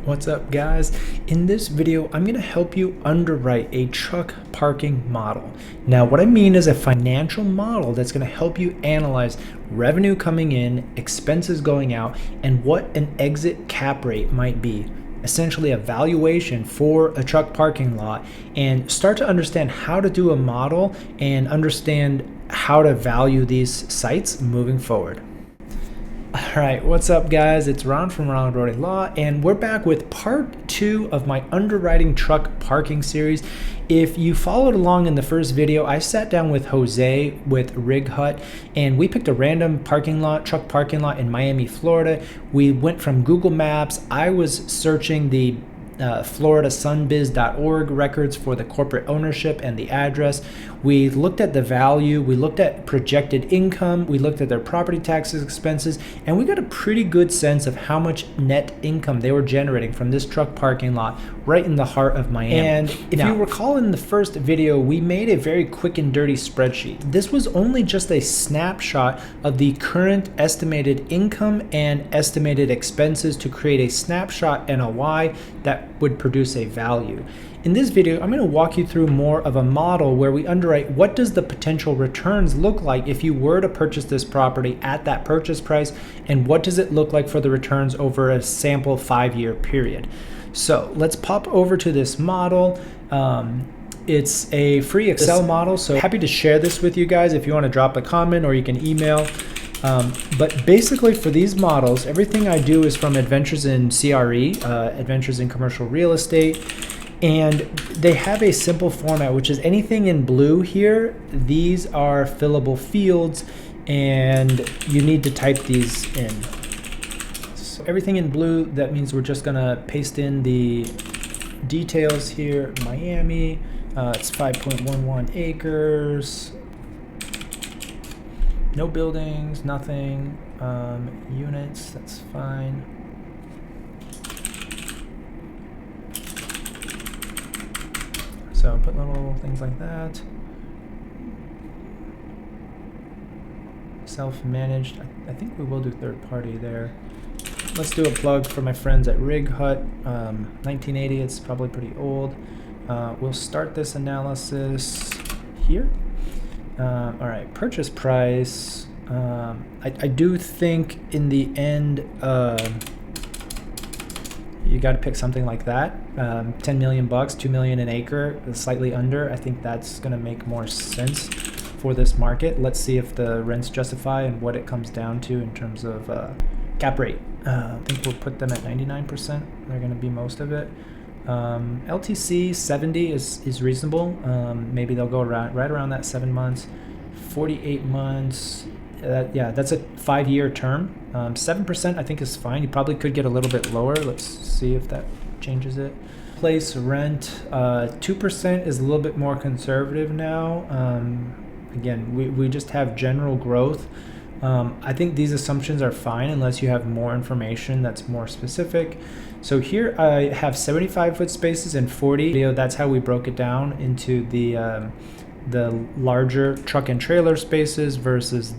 What's up, guys? In this video, I'm going to help you underwrite a truck parking model. Now, what I mean is a financial model that's going to help you analyze revenue coming in, expenses going out, and what an exit cap rate might be. Essentially a valuation for a truck parking lot, and start to understand how to do a model and understand how to value these sites moving forward. All right, what's up, guys? It's Ron from Ronald, Rohde Law, and we're back with part 2 of my underwriting truck parking series. If you followed along in the first video, I sat down with Jose with Rig Hut, and we picked a random parking lot, truck parking lot in Miami, Florida. We went from Google Maps. I was searching the floridasunbiz.org records for the corporate ownership and the address. We looked at the value, we looked at projected income, we looked at their property taxes, expenses, and we got a pretty good sense of how much net income they were generating from this truck parking lot right in the heart of Miami. And if you recall in the first video, we made a very quick and dirty spreadsheet. This was only just a snapshot of the current estimated income and estimated expenses to create a snapshot NOI that would produce a value. In this video, I'm going to walk you through more of a model where we underwrite what does the potential returns look like if you were to purchase this property at that purchase price, and what does it look like for the returns over a sample 5-year period. So let's pop over to this model. It's a free Excel model, so happy to share this with you guys if you want to drop a comment or you can email. But basically for these models, everything I do is from Adventures in CRE, Adventures in Commercial Real Estate, and they have a simple format, which is anything in blue here. These are fillable fields, and you need to type these in. So everything in blue, that means we're just gonna paste in the details here. Miami, it's 5.11 acres. No buildings, nothing. Units, that's fine. So put little things like that. Self-managed. I think we will do third party there. Let's do a plug for my friends at Rig Hut. 1980, it's probably pretty old. We'll start this analysis here. All right, purchase price. I do think in the end, you got to pick something like that. 10 million bucks, 2 million an acre, slightly under. I think that's going to make more sense for this market. Let's see if the rents justify and what it comes down to in terms of cap rate. I think we'll put them at 99%. They're going to be most of it. LTC 70 is reasonable. Maybe they'll go right around that 7 months. 48 months. That's a 5-year term. 7% I think is fine. You probably could get a little bit lower. Let's see if that changes it. Place rent, 2% is a little bit more conservative now. Again, we just have general growth. I think these assumptions are fine unless you have more information that's more specific. So here I have 75-foot spaces and 40. That's how we broke it down into the larger truck and trailer spaces versus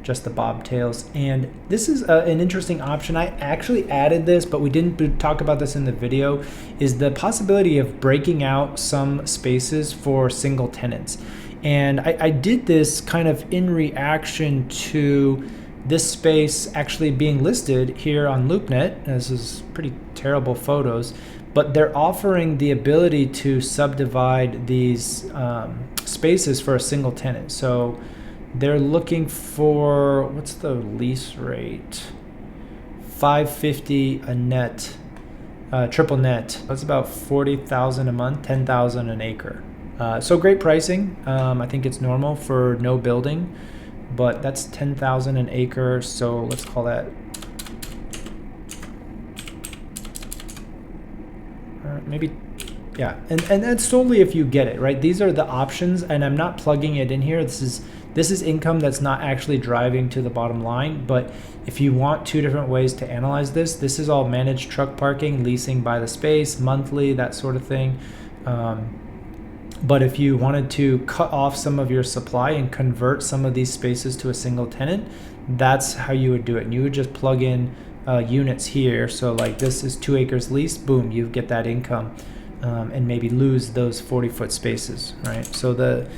just the bobtails. And this is an interesting option. I actually added this, but we didn't talk about this in the video, is the possibility of breaking out some spaces for single tenants. And I did this kind of in reaction to this space actually being listed here on LoopNet. This is pretty terrible photos, but they're offering the ability to subdivide these spaces for a single tenant. So they're looking for, what's the lease rate? $550 a net, triple net. That's about $40,000 a month, $10,000 an acre. So great pricing. I think it's normal for no building, but that's $10,000 an acre. So let's call that. Maybe, yeah, and that's solely if you get it, right? These are the options, and I'm not plugging it in here. This is income that's not actually driving to the bottom line. But if you want 2 different ways to analyze this is all managed truck parking, leasing by the space, monthly, that sort of thing. But if you wanted to cut off some of your supply and convert some of these spaces to a single tenant, that's how you would do it. And you would just plug in units here. So like this is 2 acres leased, boom, you get that income, and maybe lose those 40-foot spaces, right? So the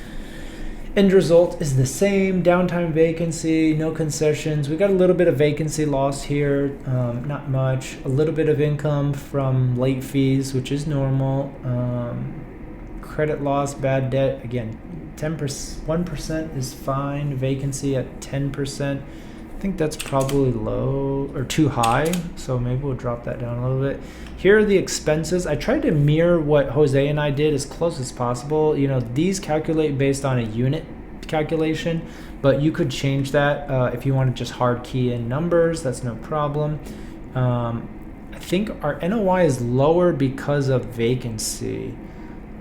end result is the same. Downtime vacancy, no concessions. We got a little bit of vacancy loss here, not much. A little bit of income from late fees, which is normal. Credit loss, bad debt, again, 10%, 1% is fine. Vacancy at 10%. I think that's probably low or too high, so maybe we'll drop that down a little bit. Here are the expenses. I tried to mirror what Jose and I did as close as possible. You know, these calculate based on a unit calculation, but you could change that if you want to just hard key in numbers. That's no problem. I think our NOI is lower because of vacancy.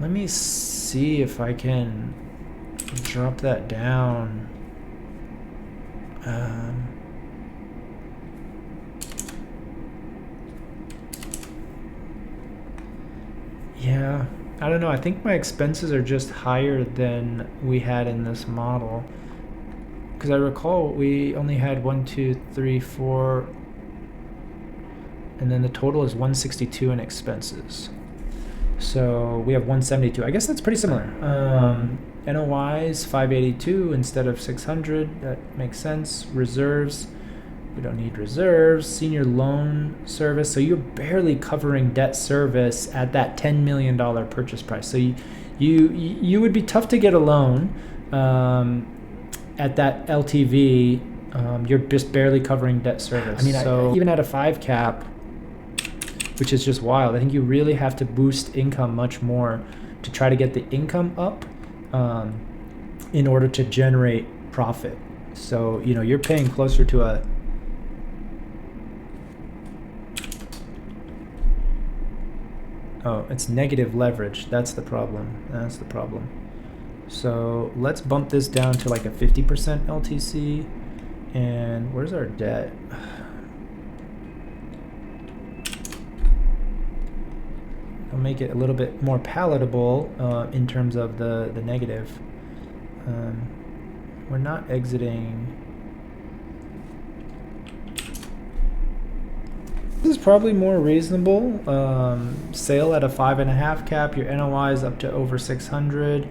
Let me see if I can drop that down. Yeah, I don't know. I think my expenses are just higher than we had in this model. Because I recall we only had 1, 2, 3, 4, and then the total is 162 in expenses. So we have 172. I guess that's pretty similar. NOI is 582 instead of 600. That makes sense. Reserves. We don't need reserves. Senior loan service. So you're barely covering debt service at that $10 million purchase price. So you would be tough to get a loan at that LTV. You're just barely covering debt service. I mean, so even at a 5 cap, which is just wild, I think you really have to boost income much more to try to get the income up in order to generate profit. So, you know, you're paying closer to a it's negative leverage. That's the problem. That's the problem. So let's bump this down to like a 50% LTC. And where's our debt? I'll make it a little bit more palatable in terms of the negative. We're not exiting. This is probably more reasonable. Sale at a 5.5 cap. Your NOI is up to over 600.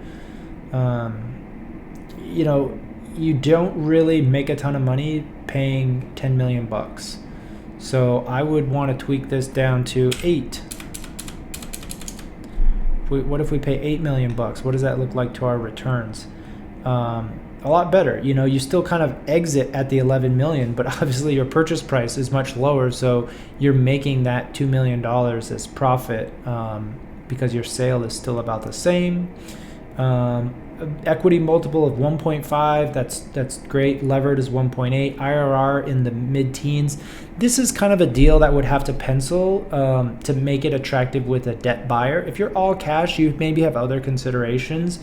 You know, you don't really make a ton of money paying 10 million bucks. So I would want to tweak this down to 8. What if we pay 8 million bucks? What does that look like to our returns? A lot better. You know, you still kind of exit at the 11 million, but obviously your purchase price is much lower, so you're making that $2 million as profit because your sale is still about the same. Equity multiple of 1.5, that's great. Levered is 1.8. IRR in the mid-teens. This is kind of a deal that would have to pencil to make it attractive with a debt buyer. If you're all cash, you maybe have other considerations.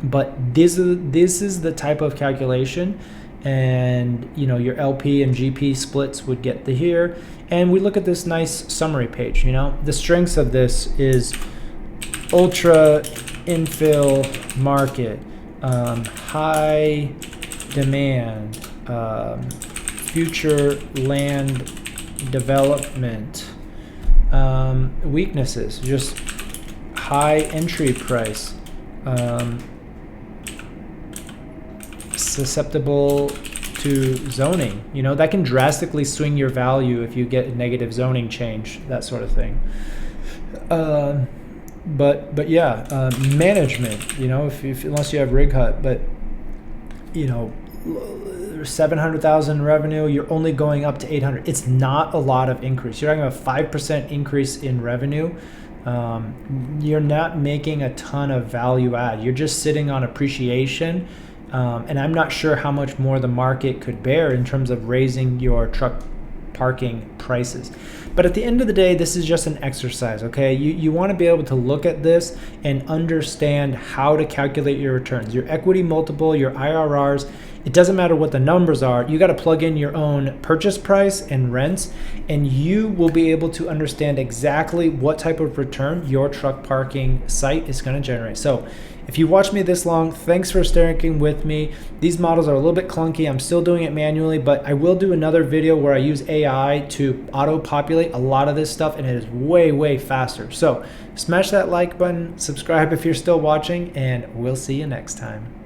But this is the type of calculation, and you know, your LP and GP splits would get the here. And we look at this nice summary page. You know, the strengths of this is ultra infill market, high demand, future land development. Weaknesses, just high entry price, susceptible to zoning. You know, that can drastically swing your value if you get a negative zoning change, that sort of thing. But yeah, management, you know, if unless you have rig hut, but you know, 700,000 revenue, you're only going up to 800. It's not a lot of increase. You're talking about a 5% increase in revenue. You're not making a ton of value add. You're just sitting on appreciation. And I'm not sure how much more the market could bear in terms of raising your truck parking prices. But at the end of the day, this is just an exercise, okay? You want to be able to look at this and understand how to calculate your returns, your equity multiple, your IRRs, It doesn't matter what the numbers are. You got to plug in your own purchase price and rents, and you will be able to understand exactly what type of return your truck parking site is going to generate. So if you watched me this long, thanks for sticking with me. These models are a little bit clunky. I'm still doing it manually, but I will do another video where I use AI to auto-populate a lot of this stuff, and it is way, way faster. So smash that like button, subscribe if you're still watching, and we'll see you next time.